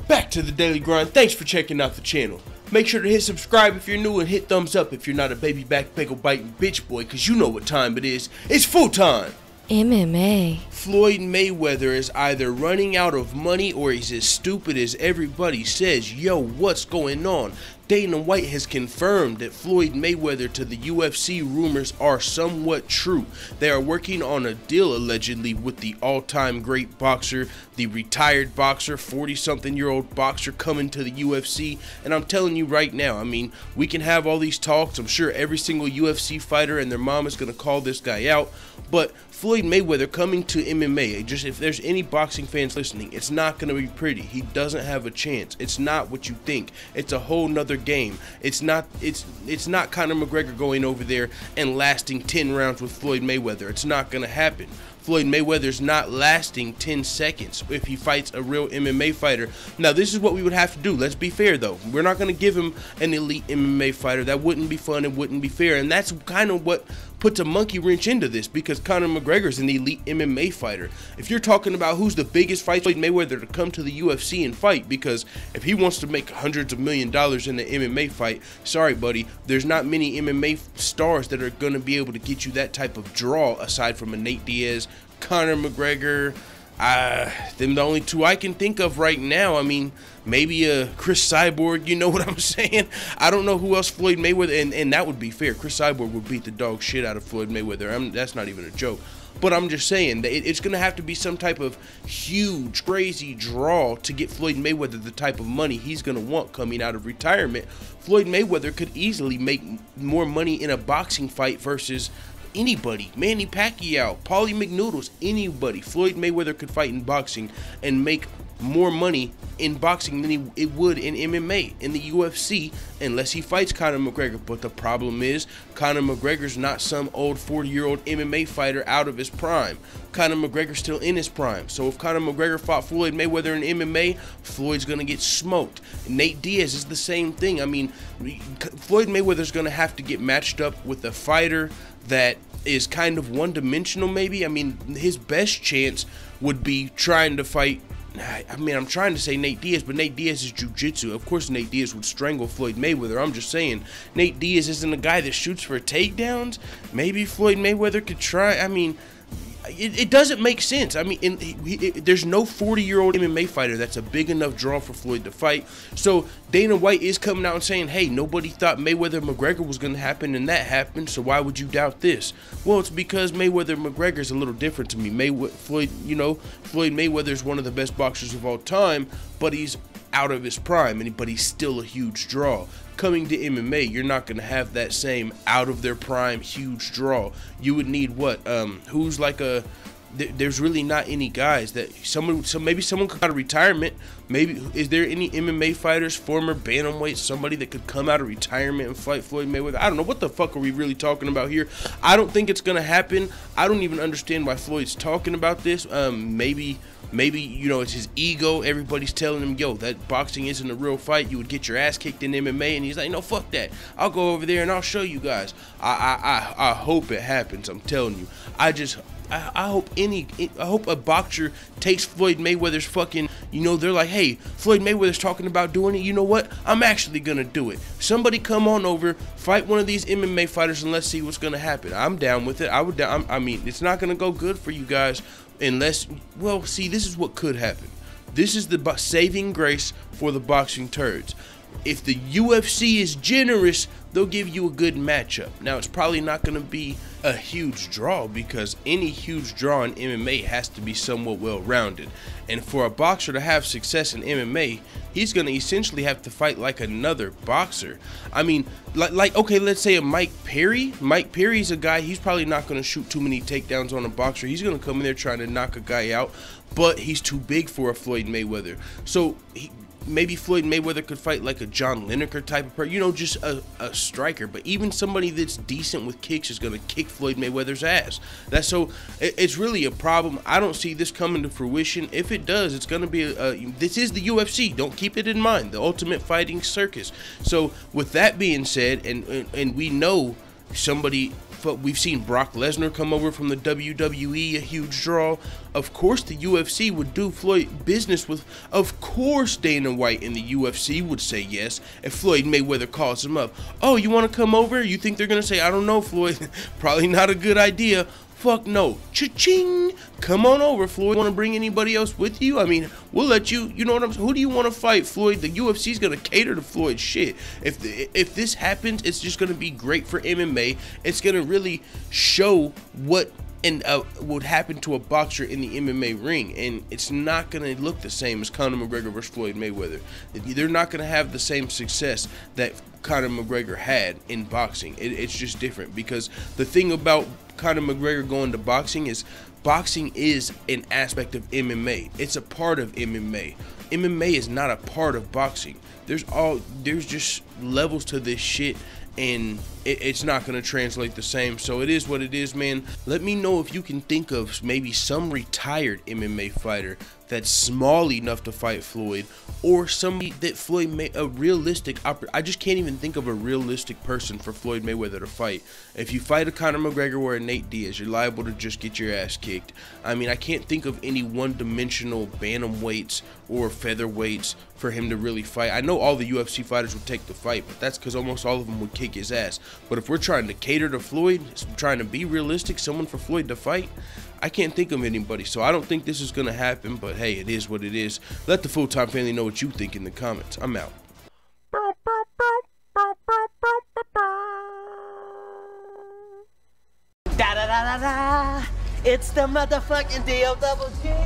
Back to the daily grind. Thanks for checking out the channel. Make sure to hit subscribe if you're new and hit thumbs up if you're not a baby back bagel biting bitch boy, cause you know what time it is. It's full time. MMA. Floyd Mayweather is either running out of money or he's as stupid as everybody says. Yo, what's going on? Dana White has confirmed that Floyd Mayweather to the UFC rumors are somewhat true. They are working on a deal allegedly with the all-time great boxer, the retired boxer, 40-something-year-old boxer coming to the UFC. And I'm telling you right now, I mean, we can have all these talks. I'm sure every single UFC fighter and their mom is going to call this guy out. But Floyd Mayweather coming to MMA, just if there's any boxing fans listening, it's not going to be pretty. He doesn't have a chance. It's not what you think. It's a whole nother game. It's not Conor McGregor going over there and lasting 10 rounds with Floyd Mayweather. It's not going to happen. Floyd Mayweather's not lasting 10 seconds if he fights a real MMA fighter. Now, this is what we would have to do. Let's be fair, though. We're not going to give him an elite MMA fighter. That wouldn't be fun. It wouldn't be fair. And that's kind of what puts a monkey wrench into this, because Conor McGregor's an elite MMA fighter. If you're talking about who's the biggest fight, Floyd Mayweather to come to the UFC and fight, because if he wants to make hundreds of $millions in the MMA fight, sorry, buddy, there's not many MMA stars that are going to be able to get you that type of draw aside from a Nate Diaz, Conor McGregor. Them the only two I can think of right now. I mean, maybe a Chris Cyborg, you know what I'm saying? I don't know who else Floyd Mayweather, and that would be fair. Chris Cyborg would beat the dog shit out of Floyd Mayweather. That's not even a joke. But I'm just saying that it's going to have to be some type of huge, crazy draw to get Floyd Mayweather the type of money he's going to want coming out of retirement. Floyd Mayweather could easily make more money in a boxing fight versus anybody. Manny Pacquiao, Paulie McNoodles, anybody. Floyd Mayweather could fight in boxing and make more money in boxing than it would in MMA, in the UFC, unless he fights Conor McGregor. But the problem is, Conor McGregor's not some old 40-year-old MMA fighter out of his prime. Conor McGregor's still in his prime. So if Conor McGregor fought Floyd Mayweather in MMA, Floyd's going to get smoked. Nate Diaz is the same thing. I mean, Floyd Mayweather's going to have to get matched up with a fighter that is kind of one-dimensional, maybe. I mean, his best chance would be trying to fight, I mean, I'm trying to say Nate Diaz, but Nate Diaz is jiu-jitsu. Of course, Nate Diaz would strangle Floyd Mayweather. I'm just saying, Nate Diaz isn't a guy that shoots for takedowns. Maybe Floyd Mayweather could try. I mean, it doesn't make sense. I mean, there's no 40-year-old MMA fighter that's a big enough draw for Floyd to fight. So Dana White is coming out and saying, hey, nobody thought Mayweather-McGregor was going to happen, and that happened, so why would you doubt this? Well, it's because Mayweather-McGregor is a little different to me. Floyd Mayweather is one of the best boxers of all time, but he's out of his prime, but he's still a huge draw. Coming to MMA, you're not going to have that same out of their prime huge draw. You would need what? Who's like a? There's really not any guys that maybe someone could come out of retirement. Maybe is there any MMA fighters, former bantamweight, somebody that could come out of retirement and fight Floyd Mayweather? I don't know, what the fuck are we really talking about here? I don't think it's gonna happen. I don't even understand why Floyd's talking about this. Maybe, you know, it's his ego. Everybody's telling him, yo, that boxing isn't a real fight. You would get your ass kicked in MMA. And he's like, no, fuck that. I'll go over there and I'll show you guys. I hope it happens. I'm telling you. I hope a boxer takes Floyd Mayweather's fucking, you know, they're like, hey, Floyd Mayweather's talking about doing it. You know what? I'm actually going to do it. Somebody come on over, fight one of these MMA fighters, and let's see what's going to happen. I'm down with it. I mean, it's not going to go good for you guys unless, well, see, this is what could happen. This is the saving grace for the boxing turds. If the UFC is generous, they'll give you a good matchup. Now, it's probably not going to be a huge draw, because any huge draw in MMA has to be somewhat well-rounded. And for a boxer to have success in MMA, he's going to essentially have to fight like another boxer. I mean, like okay, let's say a Mike Perry. Mike Perry's a guy, he's probably not going to shoot too many takedowns on a boxer. He's going to come in there trying to knock a guy out, but he's too big for a Floyd Mayweather. So maybe Floyd Mayweather could fight like a John Lineker type of person, you know, just a striker. But even somebody that's decent with kicks is going to kick Floyd Mayweather's ass. It's really a problem. I don't see this coming to fruition. If it does, it's going to be this is the UFC. Don't keep it in mind, the ultimate fighting circus. So with that being said, and we know somebody we've seen Brock Lesnar come over from the WWE, a huge draw. Of course the UFC would do Floyd business with, of course Dana White and the UFC would say yes if Floyd Mayweather calls him up. Oh, you want to come over? You think they're going to say, I don't know, Floyd, probably not a good idea. Fuck no. Cha-ching! Come on over, Floyd. Want to bring anybody else with you? I mean, we'll let you, you know what I'm saying? Who do you want to fight, Floyd? The UFC's going to cater to Floyd's shit. If this happens, it's just going to be great for MMA. It's going to really show what would happen to a boxer in the MMA ring, and it's not going to look the same as Conor McGregor versus Floyd Mayweather. They're not going to have the same success that Conor McGregor had in boxing. It's just different, because the thing about Conor McGregor going to boxing is an aspect of MMA. It's a part of MMA. MMA is not a part of boxing. There's just levels to this shit, and it's not going to translate the same. So it is what it is, man. Let me know if you can think of maybe some retired MMA fighter that's small enough to fight Floyd, or somebody that Floyd a realistic I just can't even think of a realistic person for Floyd Mayweather to fight. If you fight a Conor McGregor or a Nate Diaz, you're liable to just get your ass kicked. I mean, I can't think of any one-dimensional bantamweights or featherweights for him to really fight. I know all the UFC fighters would take the fight, but that's because almost all of them would kick his ass. But if we're trying to cater to Floyd, trying to be realistic, someone for Floyd to fight, I can't think of anybody. So I don't think this is going to happen, but hey, it is what it is. Let the full-time family know what you think in the comments. I'm out. Da da da da da. It's the motherfucking DOWG.